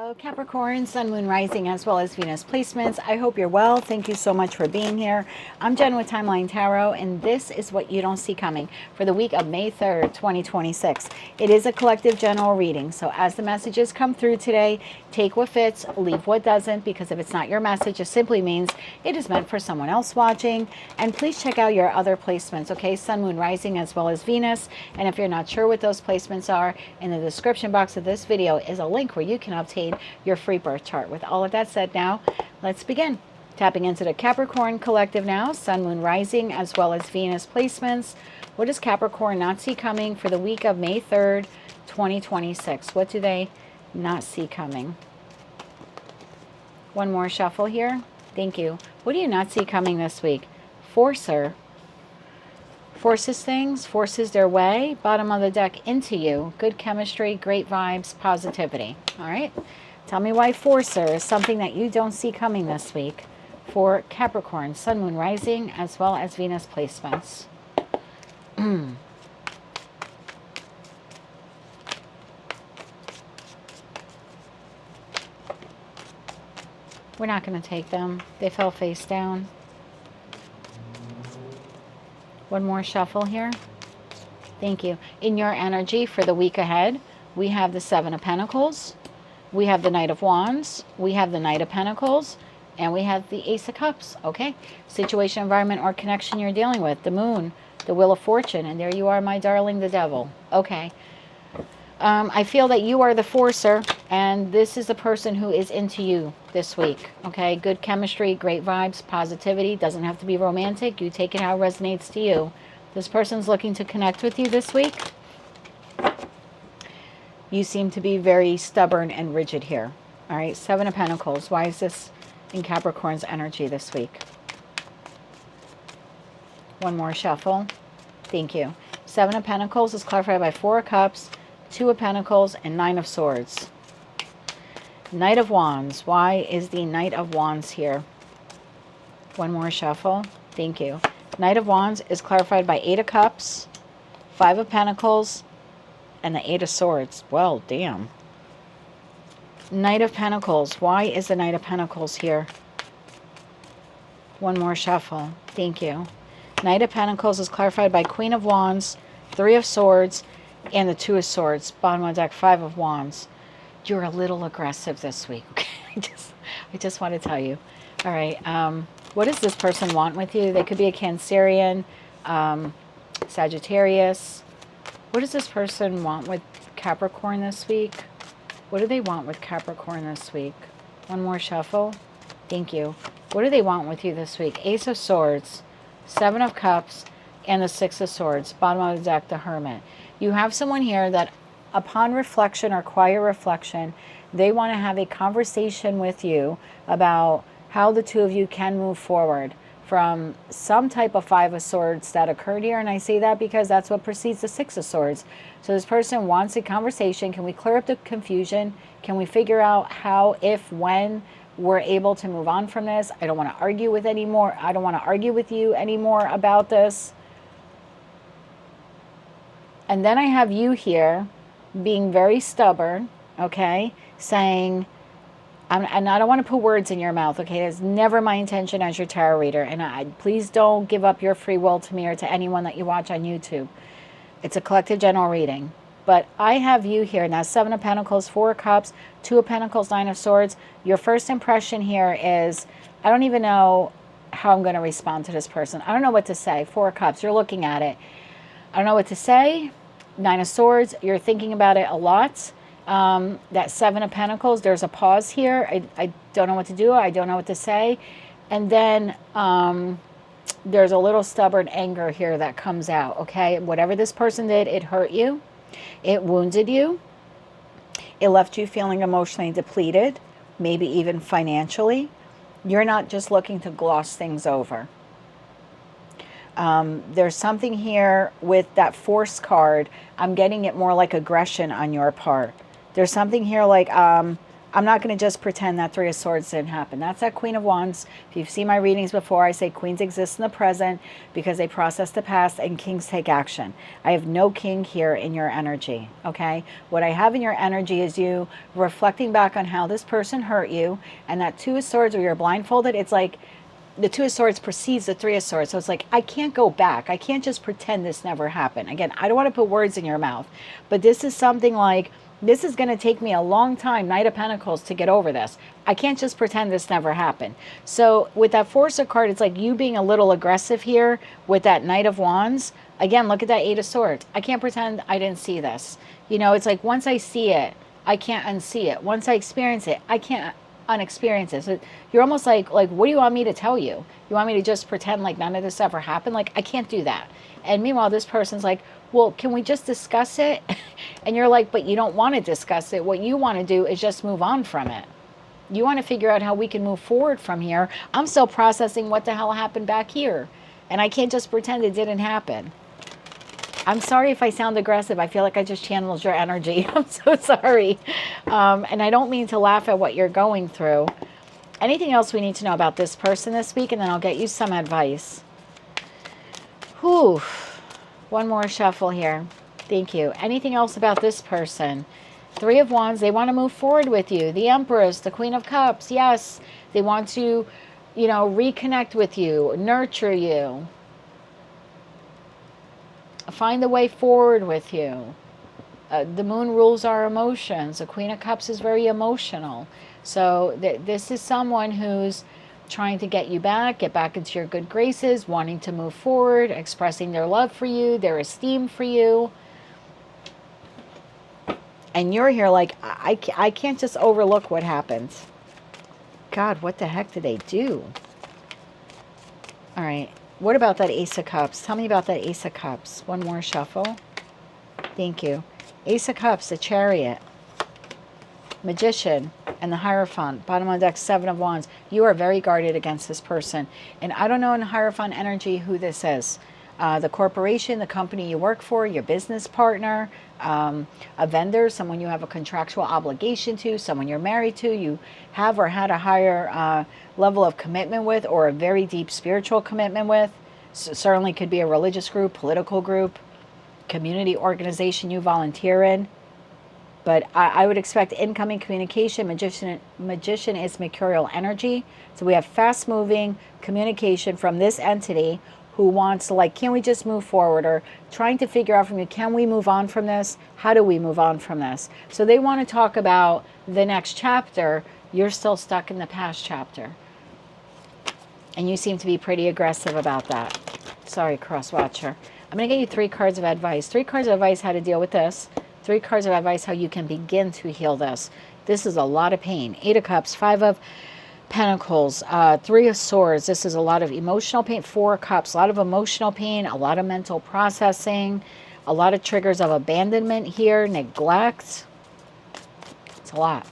Hello Capricorn, Sun, Moon, Rising, as well as Venus placements. I hope you're well. Thank you so much for being here. I'm Jen with Timeline Tarot, and this is what you don't see coming for the week of May 3rd, 2026. It is a collective general reading, so as the messages come through today, take what fits, leave what doesn't, because if it's not your message, it simply means it is meant for someone else watching. And please check out your other placements, okay? Sun, Moon, Rising, as well as Venus. And if you're not sure what those placements are, in the description box of this video is a link where you can obtain your free birth chart. With all of that said, now let's begin. Tapping into the Capricorn collective now, Sun, Moon, Rising, as well as Venus placements. What does Capricorn not see coming for the week of May 3rd, 2026? What do they not see coming? One more shuffle here. Thank you. What do you not see coming this week? Forcer. Forces things, forces their way, bottom of the deck into you. Good chemistry, great vibes, positivity. All right. Tell me why Forcer is something that you don't see coming this week for Capricorn, Sun, Moon, Rising, as well as Venus placements. We're not going to take them. They fell face down. One more shuffle here. Thank you. In your energy for the week ahead, we have the Seven of Pentacles. We have the Knight of Wands, we have the Knight of Pentacles, and we have the Ace of Cups, okay? Situation, environment, or connection you're dealing with. The Moon, the Wheel of Fortune, and there you are, my darling, the Devil. Okay. I feel that you are the forcer, and this is the person who is into you this week, okay? Good chemistry, great vibes, positivity. Doesn't have to be romantic. You take it how it resonates to you. This person's looking to connect with you this week. You seem to be very stubborn and rigid here. All right, Seven of Pentacles. Why is this in Capricorn's energy this week? One more shuffle. Thank you. Seven of Pentacles is clarified by Four of Cups, Two of Pentacles, and Nine of Swords. Knight of Wands. Why is the Knight of Wands here? One more shuffle. Thank you. Knight of Wands is clarified by Eight of Cups, Five of Pentacles, and the Eight of Swords. Well, damn. Knight of Pentacles. Why is the Knight of Pentacles here? One more shuffle. Thank you. Knight of Pentacles is clarified by Queen of Wands, Three of Swords, and the Two of Swords. Bottom of the deck, Five of Wands. You're a little aggressive this week. Okay, I just want to tell you. All right. What does this person want with you? They could be a Cancerian, Sagittarius. What does this person want with Capricorn this week? What do they want with Capricorn this week? One more shuffle. Thank you. What do they want with you this week? Ace of Swords, Seven of Cups, and the Six of Swords. Bottom of the deck, the Hermit. You have someone here that upon reflection or quiet reflection, they want to have a conversation with you about how the two of you can move forward from some type of Five of Swords that occurred here. And I say that because that's what precedes the Six of Swords. So this person wants a conversation. Can we clear up the confusion? Can we figure out how, if, when we're able to move on from this? I don't want to argue with anymore. I don't want to argue with you anymore about this. And then I have you here being very stubborn, okay, saying, and I don't want to put words in your mouth, okay? That's never my intention as your tarot reader. And please don't give up your free will to me or to anyone that you watch on YouTube. It's a collective general reading. But I have you here. Now, Seven of Pentacles, Four of Cups, Two of Pentacles, Nine of Swords. Your first impression here is, I don't even know how I'm going to respond to this person. I don't know what to say. Four of Cups, you're looking at it. I don't know what to say. Nine of Swords, you're thinking about it a lot. That Seven of Pentacles, there's a pause here. I don't know what to do. I don't know what to say. And then there's a little stubborn anger here that comes out, okay? Whatever this person did, it hurt you. It wounded you. It left you feeling emotionally depleted, maybe even financially. You're not just looking to gloss things over. There's something here with that Force card. I'm getting it more like aggression on your part. There's something here like, I I'm not going to just pretend that Three of Swords didn't happen. That's that Queen of Wands. If you've seen my readings before, I say queens exist in the present because they process the past, and kings take action. I have no king here in your energy, okay? What I have in your energy is you reflecting back on how this person hurt you, and that Two of Swords where you're blindfolded, it's like the Two of Swords precedes the Three of Swords. So it's like, I can't go back. I can't just pretend this never happened. Again, I don't want to put words in your mouth, but this is something like, this is going to take me a long time, Knight of Pentacles, to get over this. I can't just pretend this never happened. So with that Forcer card, it's like you being a little aggressive here with that Knight of Wands. Again, look at that Eight of Swords. I can't pretend I didn't see this. You know, it's like once I see it, I can't unsee it. Once I experience it, I can't unexperience it. So you're almost like, what do you want me to tell you? You want me to just pretend like none of this ever happened? Like, I can't do that. And meanwhile, this person's like, well, can we just discuss it? And you're like, but you don't want to discuss it. What you want to do is just move on from it. You want to figure out how we can move forward from here. I'm still processing what the hell happened back here. And I can't just pretend it didn't happen. I'm sorry if I sound aggressive. I feel like I just channeled your energy. I'm so sorry. And I don't mean to laugh at what you're going through. Anything else we need to know about this person this week? And then I'll get you some advice. Whew. One more shuffle here. Thank you. Anything else about this person? Three of Wands, they want to move forward with you. The Empress, the Queen of Cups, yes. They want to, you know, reconnect with you, nurture you. Find the way forward with you. The Moon rules our emotions. The Queen of Cups is very emotional. So this is someone who's trying to get you back, get back into your good graces, wanting to move forward, expressing their love for you, their esteem for you. And you're here like, I can't just overlook what happened. God, what the heck did they do? All right. What about that Ace of Cups? Tell me about that Ace of Cups. One more shuffle. Thank you. Ace of Cups, the Chariot, Magician, and the Hierophant. Bottom of the deck, Seven of Wands. You are very guarded against this person. And I don't know in Hierophant energy who this is. The corporation, the company you work for, your business partner, a vendor, someone you have a contractual obligation to, someone you're married to, you have or had a higher level of commitment with, or a very deep spiritual commitment with. Certainly could be a religious group, political group, community organization you volunteer in. But I would expect incoming communication. Magician is mercurial energy. So we have fast moving communication from this entity who wants to, like, can we just move forward? Or trying to figure out from you, can we move on from this? How do we move on from this? So they want to talk about the next chapter. You're still stuck in the past chapter. And you seem to be pretty aggressive about that. Sorry, cross watcher. I'm going to get you 3 cards of advice. 3 cards of advice how to deal with this. 3 cards of advice how you can begin to heal this. This is a lot of pain. 8 of Cups, 5 of Pentacles, 3 of Swords. This is a lot of emotional pain. 4 of Cups, a lot of emotional pain, a lot of mental processing, a lot of triggers of abandonment here, neglect. It's a lot.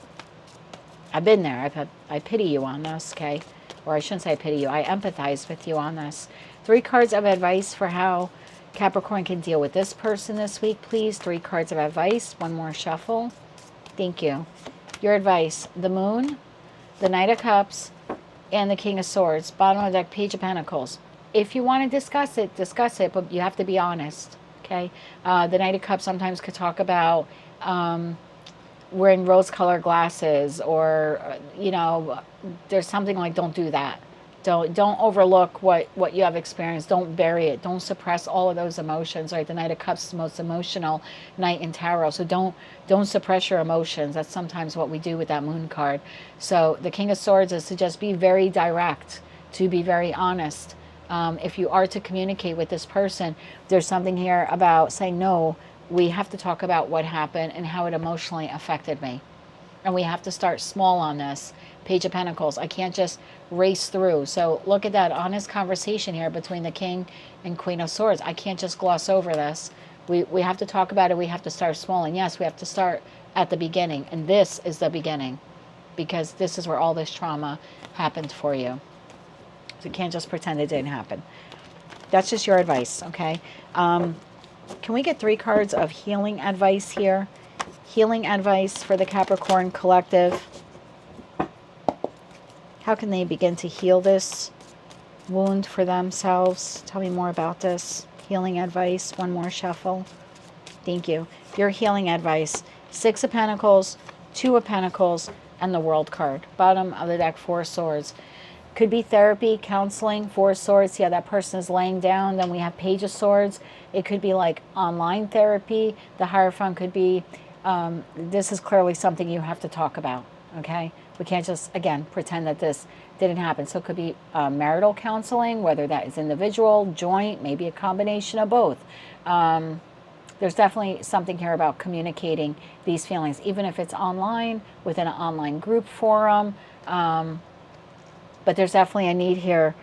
I've been there. I pity you on this, okay? Or I shouldn't say I pity you. I empathize with you on this. 3 cards of advice for how Capricorn can deal with this person this week, please. 3 cards of advice. One more shuffle. Thank you. Your advice. The Moon, the Knight of Cups, and the King of Swords. Bottom of the deck, Page of Pentacles. If you want to discuss it, but you have to be honest, okay? The Knight of Cups sometimes could talk about wearing rose-colored glasses, or, you know, there's something like, don't do that. Don't overlook what you have experienced. Don't bury it. Don't suppress all of those emotions. Right? The Knight of Cups is the most emotional knight in tarot. So don't suppress your emotions. That's sometimes what we do with that Moon card. So the King of Swords is to just be very direct, to be very honest. If you are to communicate with this person, there's something here about saying, no, we have to talk about what happened and how it emotionally affected me. And we have to start small on this. Page of Pentacles. I can't just race through. So look at that honest conversation here between the King and Queen of Swords. I can't just gloss over this. We have to talk about it. We have to start small. And yes, we have to start at the beginning. And this is the beginning, because this is where all this trauma happened for you. So you can't just pretend it didn't happen. That's just your advice, okay? Can we get 3 cards of healing advice here? Healing advice for the Capricorn collective. How can they begin to heal this wound for themselves? Tell me more about this. Healing advice. One more shuffle. Thank you. Your healing advice. 6 of Pentacles, 2 of Pentacles, and the World card. Bottom of the deck, 4 swords. Could be therapy, counseling, 4 swords. Yeah, that person is laying down. Then we have Page of Swords. It could be like online therapy. The Hierophant could be, this is clearly something you have to talk about, okay? We can't just, again, pretend that this didn't happen. So it could be marital counseling, whether that is individual, joint, maybe a combination of both. There's definitely something here about communicating these feelings, even if it's online, within an online group forum. But there's definitely a need here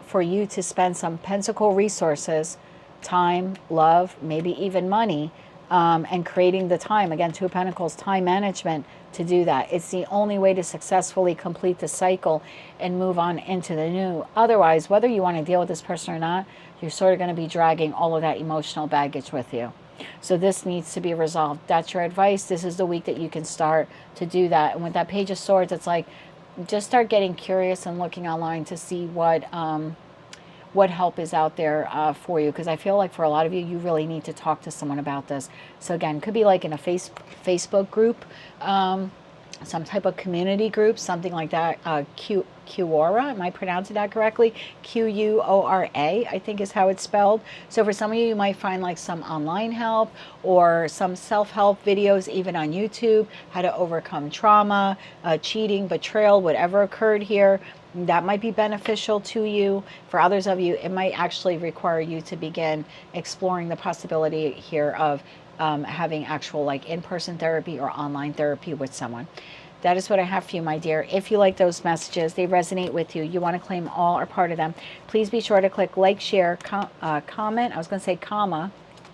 for you to spend some pentacle resources, time, love, maybe even money, and creating the time. Again, 2 of Pentacles, time management to do that. It's the only way to successfully complete the cycle and move on into the new. Otherwise, whether you want to deal with this person or not, you're sort of going to be dragging all of that emotional baggage with you. So this needs to be resolved. That's your advice. This is the week that you can start to do that. And with that Page of Swords, it's like, just start getting curious and looking online to see what help is out there for you. Because I feel like for a lot of you, you really need to talk to someone about this. So again, could be like in a Facebook group, some type of community group, something like that. Quora, am I pronouncing that correctly? Quora, I think is how it's spelled. So for some of you, you might find like some online help or some self-help videos, even on YouTube, how to overcome trauma, cheating, betrayal, whatever occurred here. That might be beneficial to you. For others of you, it might actually require you to begin exploring the possibility here of having actual like in-person therapy or online therapy with someone. That is what I have for you, my dear. If you like those messages, they resonate with you, you want to claim all or part of them, please be sure to click like, share, comment. I was going to say comma,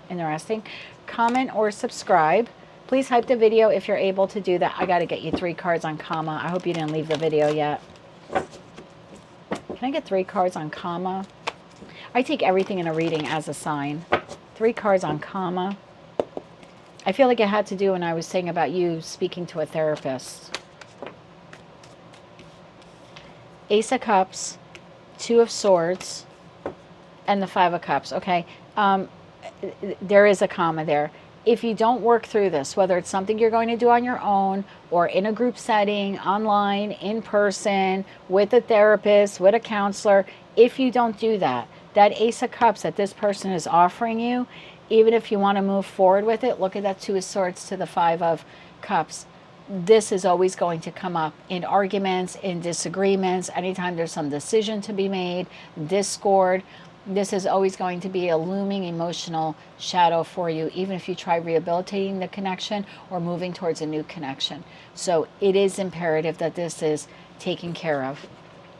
interesting. Comment or subscribe. Please hype the video if you're able to do that. I got to get you 3 cards on comma. I hope you didn't leave the video yet. Can I get 3 cards on comma? I take everything in a reading as a sign. 3 cards on comma. I feel like it had to do when I was saying about you speaking to a therapist. Ace of Cups, 2 of Swords, and the 5 of Cups. Okay, there is a comma there. If you don't work through this, whether it's something you're going to do on your own or in a group setting, online, in person, with a therapist, with a counselor, if you don't do that, that Ace of Cups that this person is offering you, even if you want to move forward with it, look at that 2 of Swords to the 5 of Cups. This is always going to come up in arguments, in disagreements, anytime there's some decision to be made, discord. This is always going to be a looming emotional shadow for you, even if you try rehabilitating the connection or moving towards a new connection. So it is imperative that this is taken care of.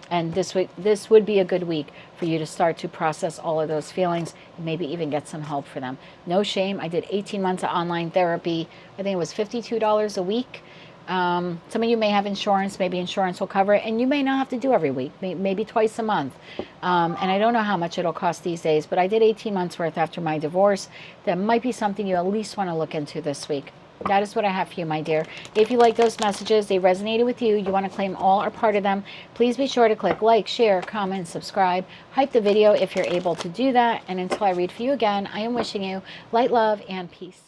And this would be a good week for you to start to process all of those feelings and maybe even get some help for them. No shame. I did 18 months of online therapy. I think it was $52 a week. Some of you may have insurance. Maybe insurance will cover it. And you may not have to do every week, maybe twice a month. And I don't know how much it'll cost these days, but I did 18 months worth after my divorce. That might be something you at least want to look into this week. That is what I have for you, my dear. If you like those messages, they resonated with you, you want to claim all or part of them, please be sure to click like, share, comment, subscribe, hype the video if you're able to do that. And until I read for you again, I am wishing you light, love, and peace.